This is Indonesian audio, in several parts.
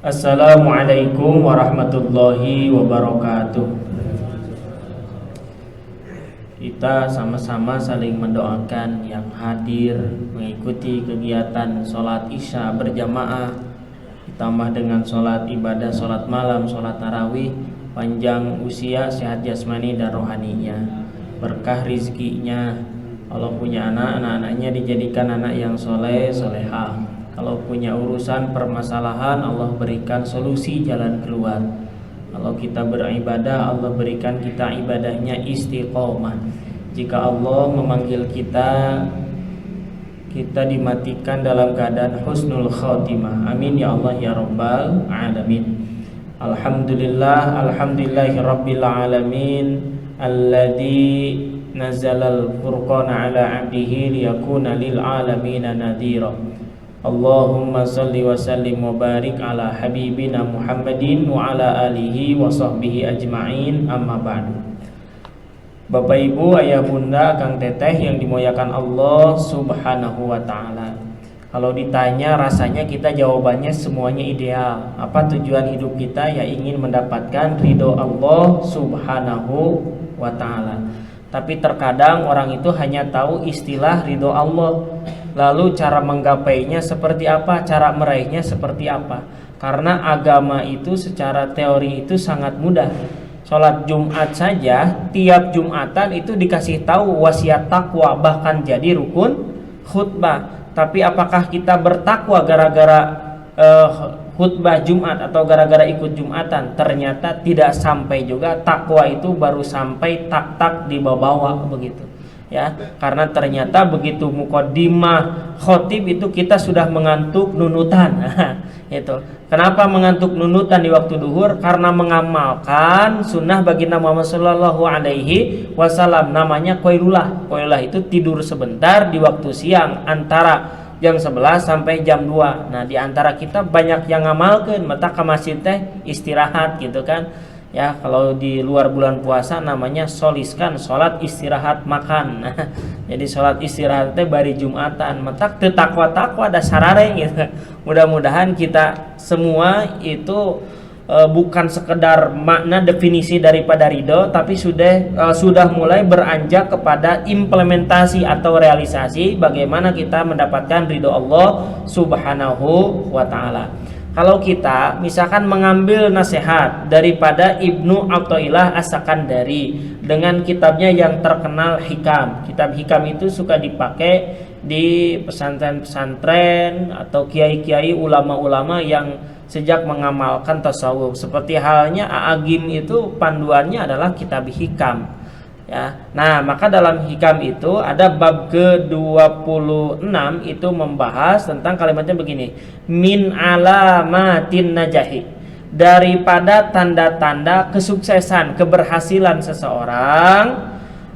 Assalamualaikum warahmatullahi wabarakatuh. Kita sama-sama saling mendoakan yang hadir mengikuti kegiatan sholat isya berjamaah, ditambah dengan sholat ibadah, sholat malam, sholat tarawih, panjang usia, sehat jasmani dan rohaninya, berkah rizkinya. Kalau punya anak-anaknya dijadikan anak yang soleh, solehah. Kalau punya urusan permasalahan, Allah berikan solusi jalan keluar. Kalau kita beribadah, Allah berikan kita ibadahnya istiqomah. Jika Allah memanggil kita, kita dimatikan dalam keadaan husnul khotimah. Amin ya Allah ya Rabbal alamin. Alhamdulillah, alhamdulillahi rabbil alamin, alladzi nazalal furqana ala abdihi liyakuna lil alamina nadhira. Allahumma salli wa sallim wa barik ala habibina Muhammadin wa ala alihi wa sahbihi ajma'in, amma ba'du. Bapak Ibu, ayah bunda, akang teteh yang dimuliakan Allah subhanahu wa ta'ala, kalau ditanya rasanya kita jawabannya semuanya ideal. Apa tujuan hidup kita? Ya ingin mendapatkan ridho Allah subhanahu wa ta'ala. Tapi terkadang orang itu hanya tahu istilah ridho Allah, lalu cara menggapainya seperti apa, cara meraihnya seperti apa. Karena agama itu secara teori itu sangat mudah. Sholat Jumat saja, tiap Jumatan itu dikasih tahu wasiat takwa, bahkan jadi rukun khutbah. Tapi apakah kita bertakwa gara-gara khutbah Jumat atau gara-gara ikut Jumatan? Ternyata tidak sampai juga. Takwa itu baru sampai tak-tak di bawah begitu. Ya, karena ternyata begitu muqaddimah khotib itu kita sudah mengantuk nunutan. Itu. Kenapa mengantuk nunutan di waktu duhur? Karena mengamalkan sunnah baginda Muhammad sallallahu alaihi wasallam, namanya qailulah. Qailulah itu tidur sebentar di waktu siang antara jam 11 sampai jam 2. Nah, di antara kita banyak yang ngamalkeun mata ka masjid teh istirahat gitu kan. Ya, kalau di luar bulan puasa namanya soliskan, sholat istirahat makan. Nah, jadi sholat istirahat teh bari Jumatan, matak teu takwa-takwa dasarare gitu. Mudah-mudahan kita semua itu bukan sekedar makna definisi daripada ridho, tapi sudah mulai beranjak kepada implementasi atau realisasi bagaimana kita mendapatkan ridho Allah subhanahu wa ta'ala. Kalau kita misalkan mengambil nasihat daripada Ibnu Athaillah As-Sakandari dengan kitabnya yang terkenal Hikam. Kitab Hikam itu suka dipakai di pesantren-pesantren atau kiai-kiai ulama-ulama yang sejak mengamalkan tasawuf. Seperti halnya A'agim itu panduannya adalah kitab Hikam. Ya. Nah, maka dalam Hikam itu ada bab ke-26 itu membahas tentang kalimatnya begini, min alamatin najahi, daripada tanda-tanda kesuksesan, keberhasilan seseorang,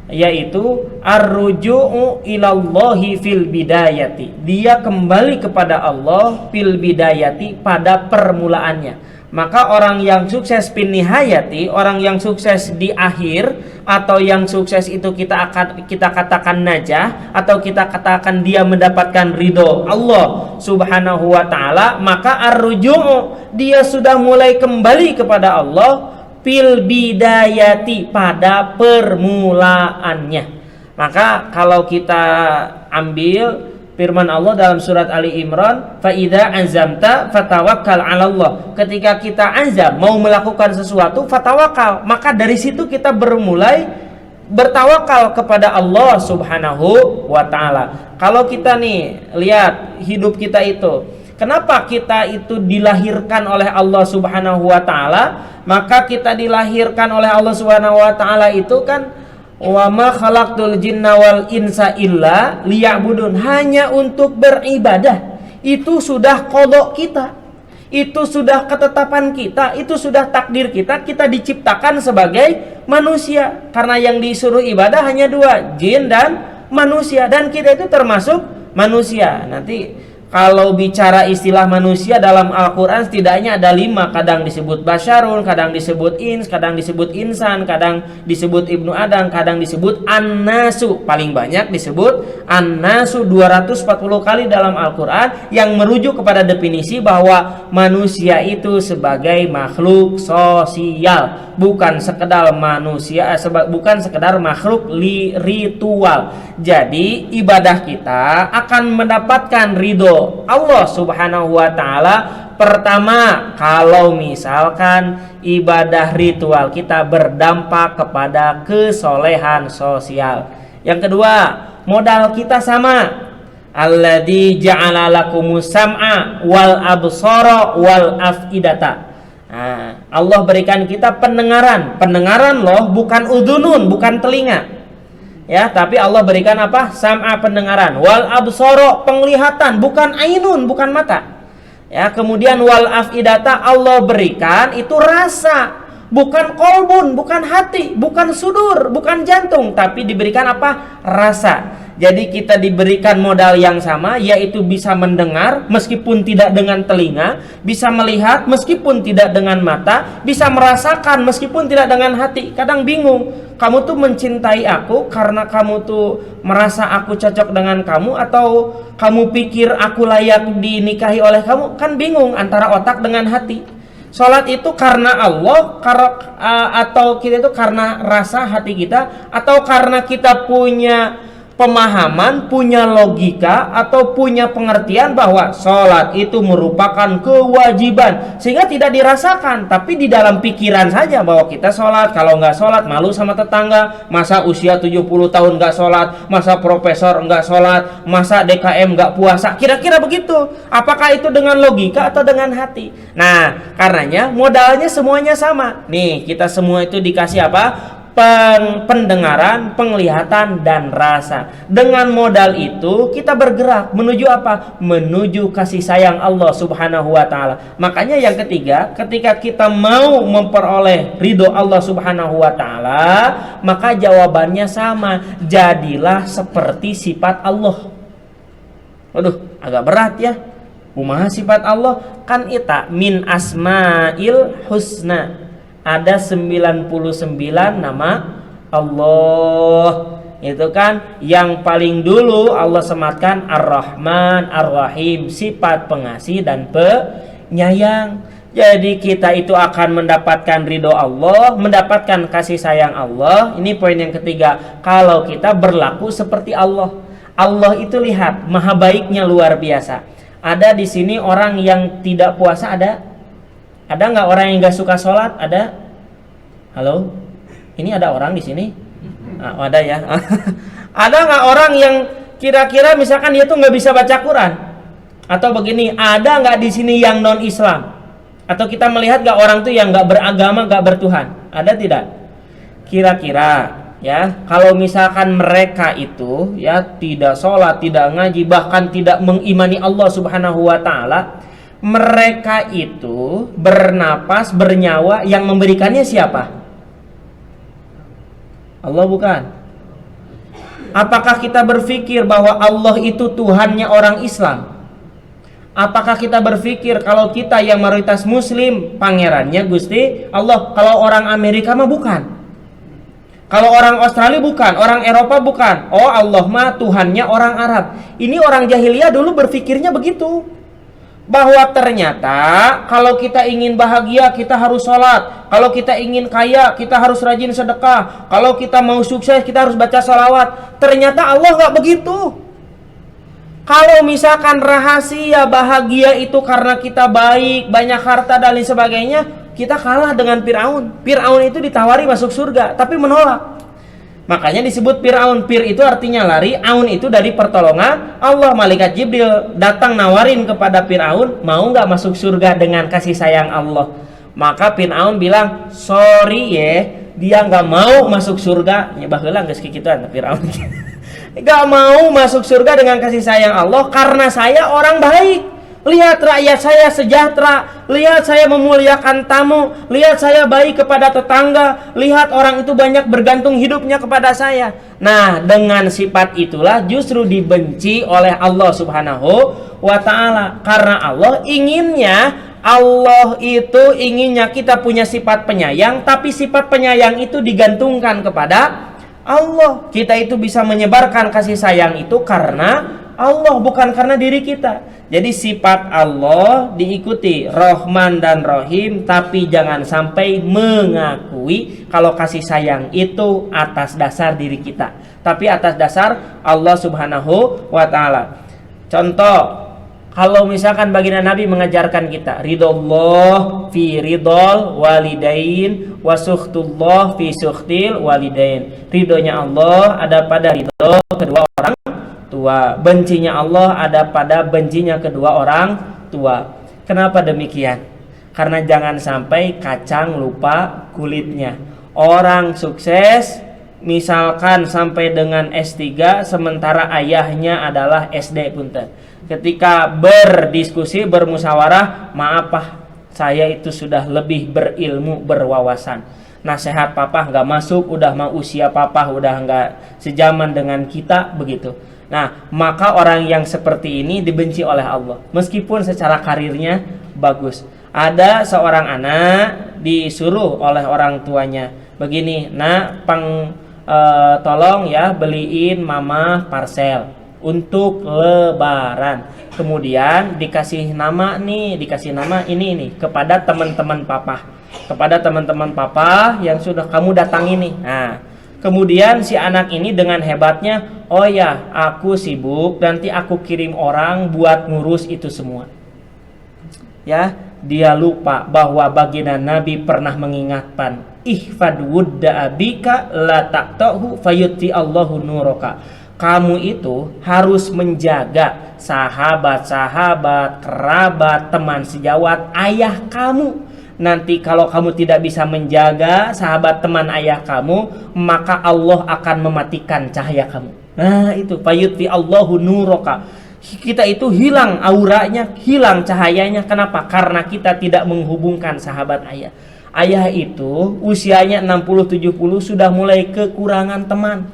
yaitu ar-ruju'u ilallahi fil bidayati, dia kembali kepada Allah fil bidayati, pada permulaannya. Maka orang yang sukses fin nihayati, orang yang sukses di akhir, atau yang sukses itu kita katakan najah, atau kita katakan dia mendapatkan ridho Allah subhanahu wa ta'ala, maka ar-ruju'u, dia sudah mulai kembali kepada Allah fil bidayati, pada permulaannya. Maka kalau kita ambil firman Allah dalam surat Ali Imran, fa idza azamta fatawakkal 'ala Allah. Ketika kita azam mau melakukan sesuatu, fatawakal, maka dari situ kita bermulai bertawakal kepada Allah subhanahu wa ta'ala. Kalau kita nih lihat hidup kita itu, kenapa kita itu dilahirkan oleh Allah subhanahu wa ta'ala? Maka kita dilahirkan oleh Allah subhanahu wa ta'ala itu kan, wa ma khalaqtul jinna wal insa illa liya'budun, hanya untuk beribadah. Itu sudah qada kita, itu sudah ketetapan kita, itu sudah takdir kita. Kita diciptakan sebagai manusia, karena yang disuruh ibadah hanya dua, jin dan manusia, dan kita itu termasuk manusia. Nanti Kalau bicara istilah manusia dalam Al-Quran setidaknya ada 5. Kadang disebut basyarun, kadang disebut ins, kadang disebut insan, kadang disebut ibnu Adam, kadang disebut an-nasu. Paling banyak disebut an-nasu 240 kali dalam Al-Quran, yang merujuk kepada definisi bahwa manusia itu sebagai makhluk sosial, bukan sekedar manusia, bukan sekedar makhluk ritual. Jadi ibadah kita akan mendapatkan ridho Allah Subhanahu wa Ta'ala. Pertama, kalau misalkan ibadah ritual kita berdampak kepada kesolehan sosial. Yang kedua, modal kita sama. Alladzi ja'ala lakumus sam'a wal absara wal afidata. Nah, Allah berikan kita pendengaran loh, bukan udhunun, bukan telinga. Ya, tapi Allah berikan apa? Sam'a, pendengaran, wal absara, penglihatan, bukan ainun, bukan mata. Ya, kemudian wal afidata, Allah berikan itu rasa, bukan kolbun, bukan hati, bukan sudur, bukan jantung, tapi diberikan apa? Rasa. Jadi kita diberikan modal yang sama, yaitu bisa mendengar meskipun tidak dengan telinga, bisa melihat meskipun tidak dengan mata, bisa merasakan meskipun tidak dengan hati. Kadang bingung, kamu tuh mencintai aku karena kamu tuh merasa aku cocok dengan kamu, atau kamu pikir aku layak dinikahi oleh kamu? Kan bingung antara otak dengan hati. Sholat itu karena Allah, atau kita itu karena rasa hati kita, atau karena kita punya pemahaman, punya logika, atau punya pengertian bahwa sholat itu merupakan kewajiban sehingga tidak dirasakan, tapi di dalam pikiran saja bahwa kita sholat. Kalau nggak sholat malu sama tetangga, masa usia 70 tahun nggak sholat, masa profesor nggak sholat, masa DKM nggak puasa, kira-kira begitu. Apakah itu dengan logika atau dengan hati? Nah, karenanya modalnya semuanya sama. Nih, kita semua itu dikasih apa? Pendengaran, penglihatan, dan rasa. Dengan modal itu kita bergerak menuju apa? Menuju kasih sayang Allah Subhanahu wa Ta'ala. Makanya yang ketiga, ketika kita mau memperoleh ridho Allah Subhanahu wa Ta'ala, maka jawabannya sama, jadilah seperti sifat Allah. Waduh, agak berat ya. Kumaha sifat Allah? Kan ita min asma'il husna. Ada 99 nama Allah. Itu kan yang paling dulu Allah sematkan Ar-Rahman, Ar-Rahim, sifat pengasih dan penyayang. Jadi kita itu akan mendapatkan ridho Allah, mendapatkan kasih sayang Allah. Ini poin yang ketiga. Kalau kita berlaku seperti Allah. Allah itu lihat, maha baiknya luar biasa. Ada di sini orang yang tidak puasa, ada? Ada nggak orang yang nggak suka sholat? Ada? Halo? Ini ada orang di sini? Ada ya? Ada nggak orang yang kira-kira misalkan dia tuh nggak bisa baca Quran? Atau begini, ada nggak di sini yang non Islam? Atau kita melihat nggak orang tuh yang nggak beragama, nggak bertuhan? Ada tidak? Kira-kira ya, kalau misalkan mereka itu ya tidak sholat, tidak ngaji, bahkan tidak mengimani Allah Subhanahu wa Ta'ala, mereka itu bernapas, bernyawa, yang memberikannya siapa? Allah bukan? Apakah kita berpikir bahwa Allah itu Tuhannya orang Islam? Apakah kita berpikir kalau kita yang mayoritas Muslim pangerannya Gusti Allah? Kalau orang Amerika mah bukan. Kalau orang Australia bukan, orang Eropa bukan. Oh, Allah mah Tuhannya orang Arab. Ini orang jahiliyah dulu berpikirnya begitu. Bahwa ternyata kalau kita ingin bahagia kita harus sholat, kalau kita ingin kaya kita harus rajin sedekah, kalau kita mau sukses kita harus baca sholawat. Ternyata Allah gak begitu. Kalau misalkan rahasia bahagia itu karena kita baik, banyak harta dan lain sebagainya, kita kalah dengan Fir'aun. Fir'aun itu ditawari masuk surga tapi menolak. Makanya disebut Fir'aun. Fir itu artinya lari, aun itu dari pertolongan Allah. Malaikat Jibril datang nawarin kepada Fir'aun, mau nggak masuk surga dengan kasih sayang Allah. Maka Fir'aun bilang, sorry ya, dia nggak mau masuk surga. Nyebah heula geus kikituan Fir'aun. Nggak mau masuk surga dengan kasih sayang Allah karena saya orang baik. Lihat rakyat saya sejahtera, lihat saya memuliakan tamu, lihat saya baik kepada tetangga, lihat orang itu banyak bergantung hidupnya kepada saya. Nah, dengan sifat itulah justru dibenci oleh Allah Subhanahu wa ta'ala. Karena Allah itu inginnya kita punya sifat penyayang, tapi sifat penyayang itu digantungkan kepada Allah. Kita itu bisa menyebarkan kasih sayang itu karena Allah, bukan karena diri kita. Jadi sifat Allah diikuti, Rahman dan Rahim, tapi jangan sampai mengakui kalau kasih sayang itu atas dasar diri kita, tapi atas dasar Allah Subhanahu wa ta'ala. Contoh, kalau misalkan baginda Nabi mengajarkan kita ridollah fi ridol walidain wa sukhtullah fi sukhtil walidain. Ridhonya Allah ada pada ridho kedua orang tua, bencinya Allah ada pada bencinya kedua orang tua. Kenapa demikian? Karena jangan sampai kacang lupa kulitnya. Orang sukses misalkan sampai dengan S3 sementara ayahnya adalah SD punten. Ketika berdiskusi bermusyawarah, maaf Pak, saya itu sudah lebih berilmu berwawasan. Nasihat papa nggak masuk, udah mau usia papa udah nggak sejaman dengan kita begitu. Nah, maka orang yang seperti ini dibenci oleh Allah, meskipun secara karirnya bagus. Ada seorang anak disuruh oleh orang tuanya, begini, nak, tolong ya beliin mama parcel untuk lebaran. Kemudian dikasih nama ini nih kepada teman-teman papa yang sudah kamu datangi nih. Nah, kemudian si anak ini dengan hebatnya, oh ya, aku sibuk, nanti aku kirim orang buat ngurus itu semua. Ya, dia lupa bahwa baginda Nabi pernah mengingatkan, ihfad wudda abika la taqtahu fayuti Allahu nuraka. Kamu itu harus menjaga sahabat-sahabat, kerabat, teman sejawat ayah kamu. Nanti kalau kamu tidak bisa menjaga sahabat teman ayah kamu, maka Allah akan mematikan cahaya kamu. Nah itu, fayuti Allahu nuraka. Kita itu hilang auranya, hilang cahayanya. Kenapa? Karena kita tidak menghubungkan sahabat ayah. Ayah itu usianya 60-70 sudah mulai kekurangan teman.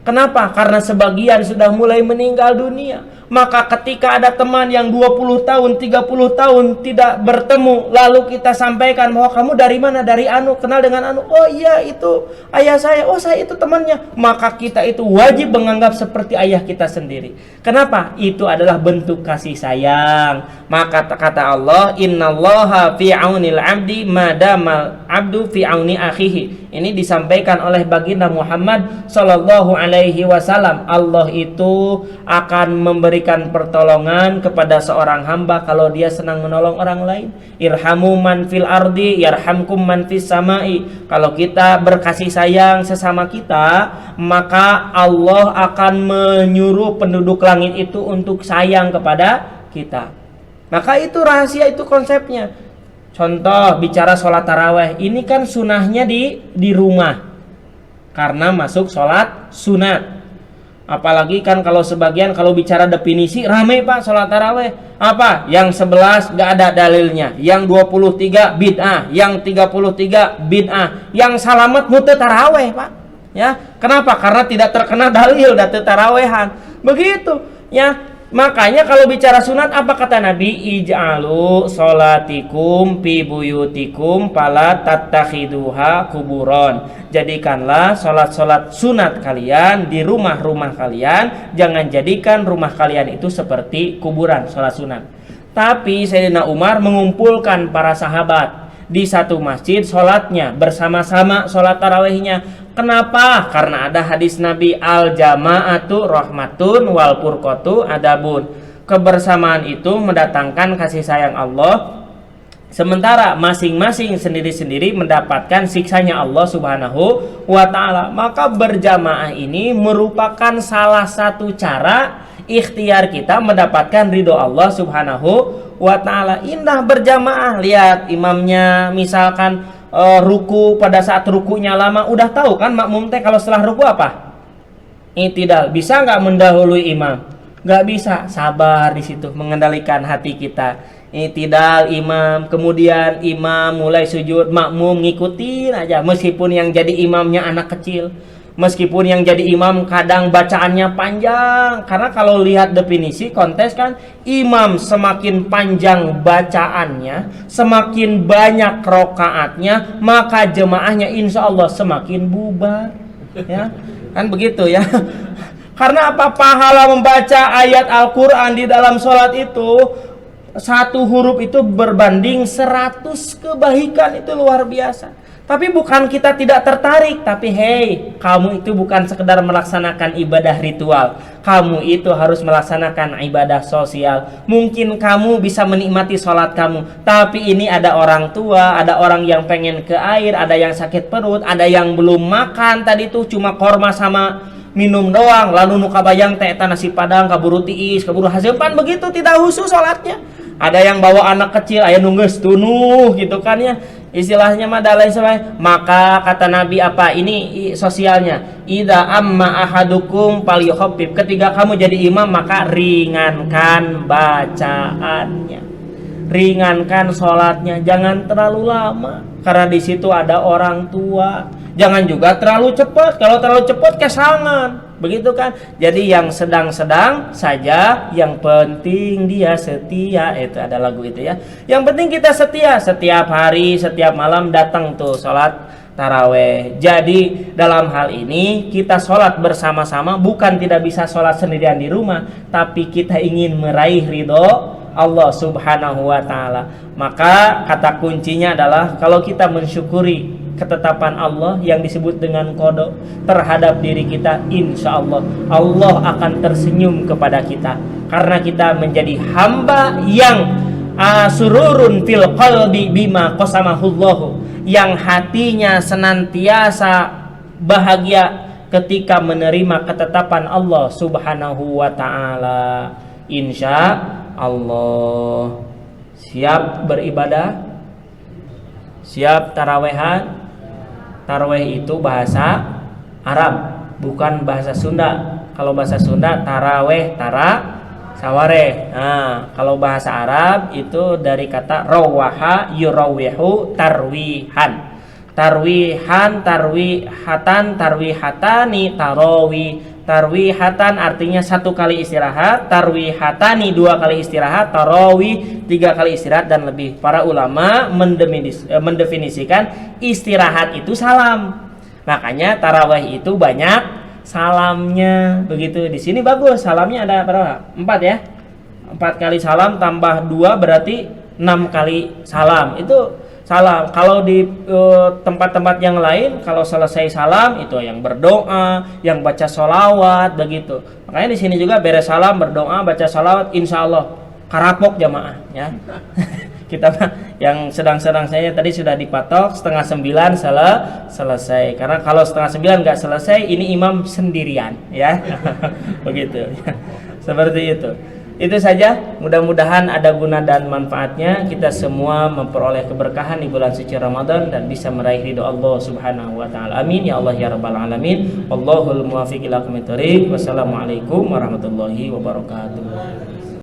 Kenapa? Karena sebagian sudah mulai meninggal dunia. Maka ketika ada teman yang 20 tahun, 30 tahun tidak bertemu, lalu kita sampaikan bahwa kamu dari mana? Dari Anu, kenal dengan Anu. Oh iya, itu ayah saya. Oh, saya itu temannya. Maka kita itu wajib menganggap seperti ayah kita sendiri. Kenapa? Itu adalah bentuk kasih sayang. Maka kata Allah, innallaha fi aunil abdi madamal abdu fi auni akhihi. Ini disampaikan oleh baginda Muhammad sallallahu alaihi wasallam. Allah itu akan memberikan pertolongan kepada seorang hamba kalau dia senang menolong orang lain. Irhamu man fil ardi yarhamkum man fis samai. Kalau kita berkasih sayang sesama kita, maka Allah akan menyuruh penduduk langit itu untuk sayang kepada kita. Maka itu rahasia, itu konsepnya. Contoh bicara sholat taraweh, ini kan sunahnya di rumah karena masuk sholat sunat. Apalagi kan kalau sebagian kalau bicara definisi rame Pak sholat taraweh. Apa? Yang 11 gak ada dalilnya, yang 23 bid'ah, yang 33 bid'ah, yang salamat mutu taraweh Pak. Ya, kenapa? Karena tidak terkena dalil datu tarawehan. Begitu ya. Makanya kalau bicara sunat apa kata Nabi? Ij'alu sholatikum fi buyutikum fala tattakhiduha kuburon. Jadikanlah sholat-sholat sunat kalian di rumah-rumah kalian, jangan jadikan rumah kalian itu seperti kuburan sholat sunat. Tapi Sayyidina Umar mengumpulkan para sahabat di satu masjid sholatnya bersama-sama sholat tarawihnya. Kenapa? Karena ada hadis Nabi, al jama'atu rahmatun wal furqatu adabun. Kebersamaan itu mendatangkan kasih sayang Allah, sementara masing-masing sendiri-sendiri mendapatkan siksanya Allah Subhanahu wa ta'ala. Maka berjamaah ini merupakan salah satu cara ikhtiar kita mendapatkan ridho Allah Subhanahu wa ta'ala. Indah berjamaah, lihat imamnya misalkan ruku, pada saat rukunya lama, udah tahu kan makmum teh kalau setelah ruku apa? I'tidal. Bisa nggak mendahului imam? Nggak bisa. Sabar di situ, mengendalikan hati kita. I'tidal imam, kemudian imam mulai sujud, makmum ngikutin aja meskipun yang jadi imamnya anak kecil. Meskipun yang jadi imam kadang bacaannya panjang, karena kalau lihat definisi kontes kan, imam semakin panjang bacaannya, semakin banyak rokaatnya, maka jemaahnya insya Allah semakin bubar, ya kan begitu ya. Karena apa? Pahala membaca ayat Al-Quran di dalam sholat itu, satu huruf itu berbanding 100 kebaikan, itu luar biasa. Tapi bukan kita tidak tertarik, tapi hey, kamu itu bukan sekedar melaksanakan ibadah ritual, kamu itu harus melaksanakan ibadah sosial. Mungkin kamu bisa menikmati sholat kamu, tapi ini ada orang tua, ada orang yang pengen ke air, ada yang sakit perut, ada yang belum makan, tadi tuh cuma korma sama minum doang, lalu nuka bayang teh nasi padang, kaburu tiis, kaburu hasilpan, begitu tidak khusus sholatnya. Ada yang bawa anak kecil, aya nungges tunuh gitu kan ya, istilahnya mah dalai sampai. Maka kata Nabi apa ini sosialnya, idza amma ahadukum falyukhaffif, ketika kamu jadi imam maka ringankan bacaannya, ringankan sholatnya, jangan terlalu lama karena di situ ada orang tua. Jangan juga terlalu cepat, kalau terlalu cepat kesangan, begitu kan. Jadi yang sedang-sedang saja, yang penting dia setia. Itu ada lagu itu ya, yang penting kita setia, setiap hari setiap malam datang tuh sholat taraweh. Jadi dalam hal ini kita sholat bersama-sama, bukan tidak bisa sholat sendirian di rumah, tapi kita ingin meraih ridho Allah subhanahu wa ta'ala. Maka kata kuncinya adalah kalau kita mensyukuri ketetapan Allah yang disebut dengan qada terhadap diri kita, insya Allah Allah akan tersenyum kepada kita, karena kita menjadi hamba yang sururun fil qalbi bima qasamahullahu, yang hatinya senantiasa bahagia ketika menerima ketetapan Allah subhanahu wa ta'ala. Insya Allah. Siap beribadah? Siap tarawehan? Taraweh itu bahasa Arab, bukan bahasa Sunda. Kalau bahasa Sunda taraweh, saware. Nah, kalau bahasa Arab itu dari kata rawaha yurawihu tarwihan. Tarwihan, tarwihatan, tarwihatani, tarawi. Tarwihatan artinya 1 kali istirahat, tarwihatani 2 kali istirahat, tarawi 3 kali istirahat dan lebih. Para ulama mendefinisikan istirahat itu salam. Makanya tarawih itu banyak salamnya. Begitu di sini bagus, salamnya ada berapa? 4 ya. 4 kali salam tambah 2 berarti 6 kali salam. Itu salam. Kalau di tempat-tempat yang lain, kalau selesai salam itu yang berdoa, yang baca sholawat, begitu. Makanya di sini juga beres salam, berdoa, baca sholawat, insya Allah karapok jamaah ya. Kita yang sedang-sedang saya tadi sudah dipatok 8:30 selesai. Karena kalau 8:30 nggak selesai, ini imam sendirian ya. Begitu. Seperti itu. Itu saja, mudah-mudahan ada guna dan manfaatnya. Kita semua memperoleh keberkahan di bulan suci Ramadan dan bisa meraih ridho Allah subhanahu wa ta'ala. Amin ya Allah ya rabbal alamin. Wallahul muwaffiq ila aqwamit thoriq. Wassalamualaikum warahmatullahi wabarakatuh.